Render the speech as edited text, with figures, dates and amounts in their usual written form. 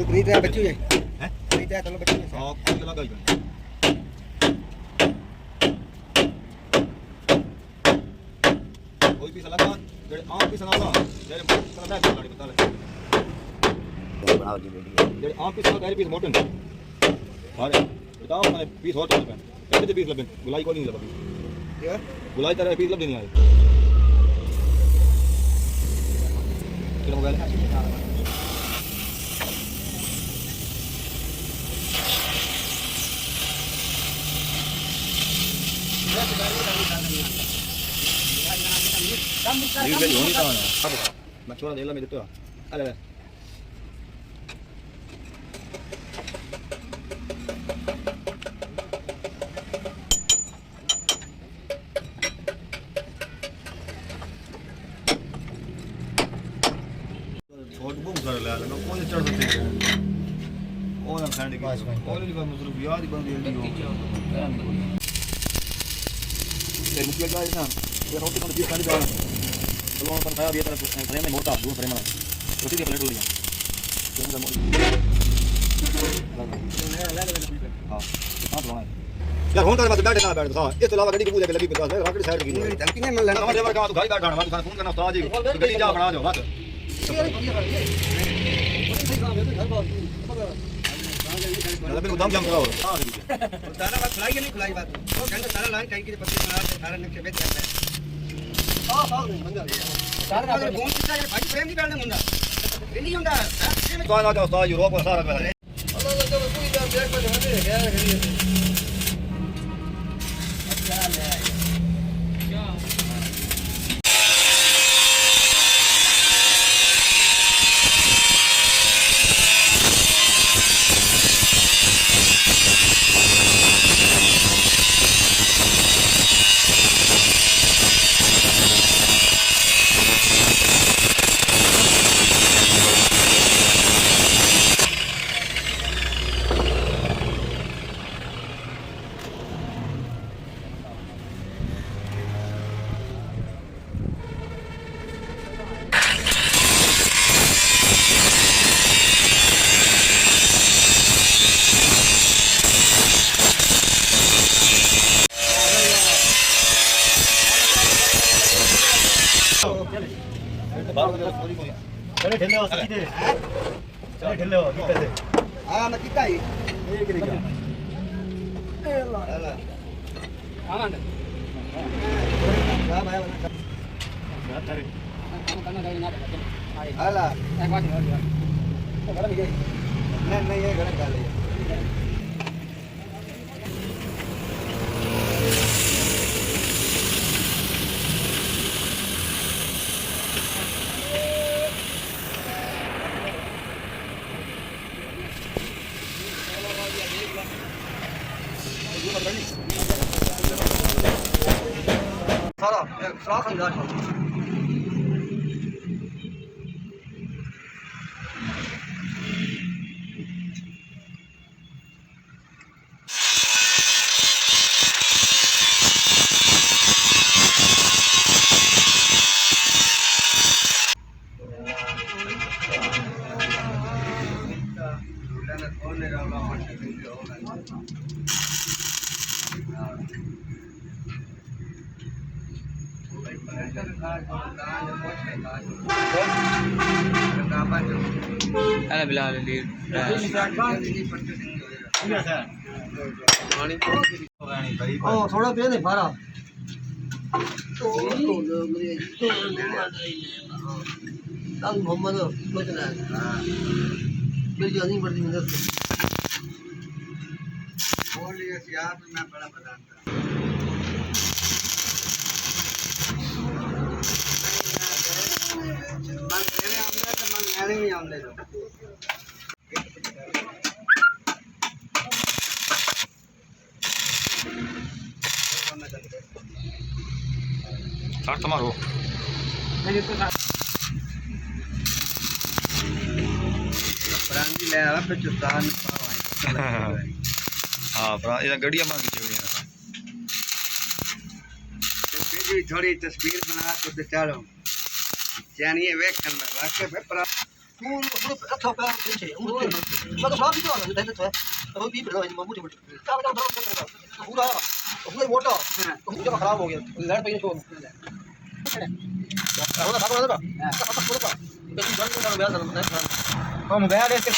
खरीद रहा बच्चू है खरीद रहा चलो बच्चू हां कौन लगा गई कोई भी लगा जेड़े आप भी सनाला जेड़े सनाला गाड़ी बता ले बनाओ जी वीडियो जेड़े आप भी सनाला पीस मोटन अरे बताओ मैंने पीस और चल पे कितने पीस लगे गुलाई को नहीं लगा क्या गुलाई तरह पीस लग नहीं आए kilo mobile Ini beli ini tahu nggak? Apa? Macam mana dalam itu? Ada. Short boom कर ले यार, कौन से चढ़ सकते हैं? कौन है फैंड की? कौन है जो मतलब याद ही बंद जल्दी हो? तेरे मुझे क्या है ना? ये रोटी तो बीस खाली जाना लोगों पर खाया भी तरह फ्रेम में मोटा दूर फ्रेम में रोटी की प्लेट हो रही है हां हां तो यार फोन कर मत बैठ ना बैठ हां इसके अलावा गाड़ी की पूजा के लगी 50 है राकड़ी साइड की धमकी नहीं मिल रहा हमारे का तो गाड़ी बैठा मत फोन करना उस्ताद जी गाड़ी जा बना दो मत अबे गोदाम जाम कराओ हां सारा बात खिलाई नहीं खिलाई बात वो घंटा सारा लाइन कहीं के 25 बना के सारा नक्शे बेच जाता है हां हां बन जा सारा फोन कितना है भाई फ्रेम नहीं बैठने मुंडा रेडी हुंडा तो ना तो उस्ताद यूरोप का सारा कर अल्लाह तो पूरी जा बैठ पर हटे क्या करिए अच्छा ले क्या चले ढिल्ले हो सीधे चले ढिल्ले हो नीचे से हां मैं कितना ही ये के लिए ए ला आनंद हां भाई ना करे काम करना गाड़ी ना हाला एक बात हो गया तो गलत गई नहीं ये गलत कर लिया सारा एक फ्लाक अंदाज अरे बिलाल ली ओ थोड़ा पे नहीं फारा तो मोहम्मद कुछ ना बिल्कुल नहीं पड़ती मदद बोल ये यार मैं बड़ा बताता नहीं आंदे जो साथ मारो नहीं तो प्रांती ले आवा पे चुस्तान हां पर ये गड़िया मांगी चाहिए थोड़ी तस्वीर बना तो चालो जानिए वेखन में वाकई पे Uno cazzo per c'è, uno ma che fa di cosa? Dai, cioè. Non vi però ma muti muti. Ciao, ciao, ciao. Pura. Pura मोटा. मुझे खराब हो गया. लड़ पे इसको. होगा था होगा. होगा. तो बंद कर बैठ ना. हम बैठ ऐसे